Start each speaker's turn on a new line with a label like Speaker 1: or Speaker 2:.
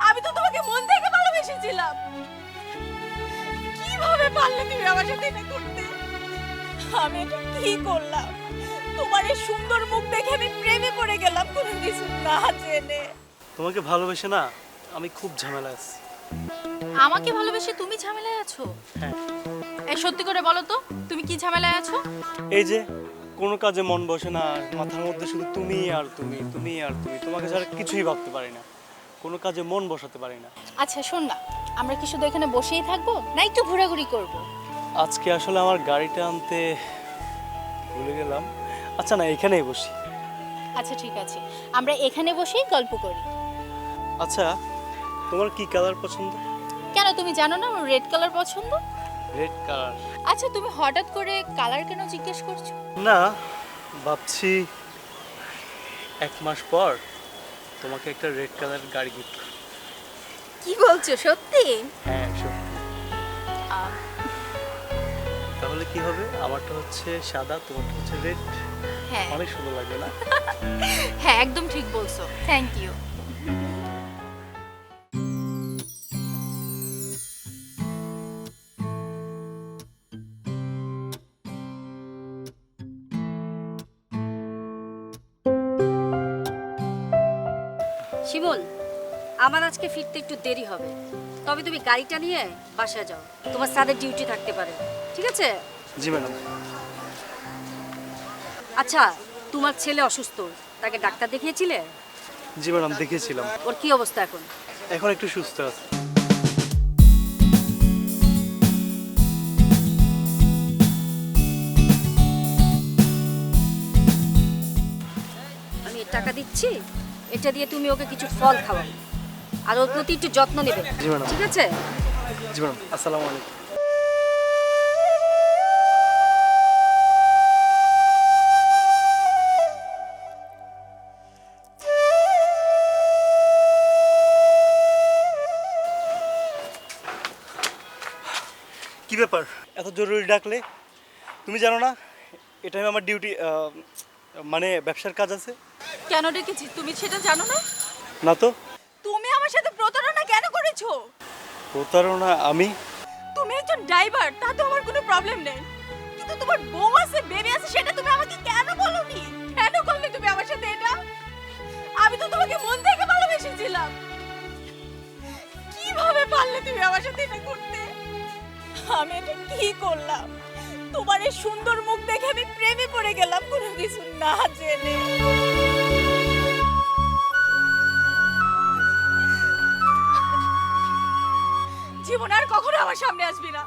Speaker 1: আমি তো তোমাকে মন থেকে ভালোবেসেছিলাম। কিভাবে পারলে তুমি আমার সাথে এটা করতে? আমি এটা কি করলাম? তোমার এই সুন্দর মুখ দেখে আমি প্রেমে পড়ে গেলাম কোনো কিছু না জেনে।
Speaker 2: তোমাকে ভালোবেসে না আমি খুব ঝামেলা আছি।
Speaker 1: আমাকে ভালোবেসে তুমি ঝামেলায় আছো?
Speaker 2: হ্যাঁ,
Speaker 1: এই সত্যি করে বলো তো, তুমি কি ঝামেলায় আছো?
Speaker 2: এই যে কোনো কাজে মন বসে না, মাথার মধ্যে শুধু তুমি আর তুমি, তুমি আর তুমি, তোমাকে ছাড়া কিছুই ভাবতে পারি না, কোনো কাজে মন বসাতে পারি না।
Speaker 1: আচ্ছা শোন না, আমরা কি শুধু এখানে বসেই থাকবো না একটু ঘোরাঘুরি করব?
Speaker 2: আজকে আসলে আমার গাড়িটা আনতে ভুলে গেলাম। আচ্ছা না, এখানেই বসি।
Speaker 1: আচ্ছা ঠিক আছে, আমরা এখানে বসেই গল্প করি।
Speaker 2: আচ্ছা, তোমার কি কালার পছন্দ?
Speaker 1: কেন তুমি জানো না আমার রেড কালার পছন্দ?
Speaker 2: Red colour?
Speaker 1: আচ্ছা তুমি হঠাৎ করে কালার কেন জিজ্ঞেস করছো?
Speaker 2: না, ভাবছি 1 মাস পর তোমাকে একটা রেড কালার গাড়ি গিফট করব।
Speaker 1: কি বলছো সত্যি?
Speaker 2: হ্যাঁ সত্যি। তাহলে কি হবে? আমারটা হচ্ছে সাদা, তোমারটা হচ্ছে রেড।
Speaker 1: হ্যাঁ
Speaker 2: অনেক সুন্দর লাগবে না?
Speaker 1: হ্যাঁ একদম ঠিক বলছো, থ্যাংক ইউ।
Speaker 3: শিমুল, আমার আজকে ফিরতে একটু দেরি হবে, তবে তুমি গাড়িটা নিয়ে বাসায় যাও, তোমার স্যারের ডিউটি থাকতে পারে, ঠিক আছে?
Speaker 2: জি ম্যাডাম।
Speaker 3: আচ্ছা, তোমার ছেলে অসুস্থ, তাকে ডাক্তার দেখিয়েছিলে?
Speaker 2: জি ম্যাডাম, দেখিয়েছিলাম।
Speaker 3: ওর কি অবস্থা এখন?
Speaker 2: এখন একটু সুস্থ আছে।
Speaker 3: আমি এর টাকা দিচ্ছি, এটা দিয়ে তুমি ওকে কিছু ফল খাওয়াবে আর ওর প্রতি একটু যত্ন নেবে,
Speaker 2: জি ম্যাডাম।
Speaker 3: ঠিক আছে?
Speaker 2: জি ম্যাডাম, আসসালামু আলাইকুম। কি ব্যাপার, এত জরুরি ডাকলে? তুমি জানো না এটা আমার ডিউটি, মানে ব্যবসার কাজ আছে।
Speaker 1: কেন ডেকেছি তুমি সেটা জানো না?
Speaker 2: না তো।
Speaker 1: তুমি আমার সাথে প্রতারণা কেন করেছো?
Speaker 2: প্রতারণা? আমি?
Speaker 1: তুমি একজন ড্রাইভার, তাতে আমার কোনো প্রবলেম নেই, কিন্তু তোমার বউ আছে, বেবি আছে, সেটা তুমি আমাকে কেন বলোনি? কেন করলে তুমি আমার সাথে এটা? আমি তো তোমাকে মন থেকে ভালোবেসেছিলাম। কিভাবে পারলে তুমি আমার সাথে এটা করতে? আমি এটা কি করলাম? তোমার এই সুন্দর মুখ দেখে আমি প্রেমে পড়ে গেলাম কোনো কিছু না জেনে। জীবন আর কখনো আমার সামনে আসবি না।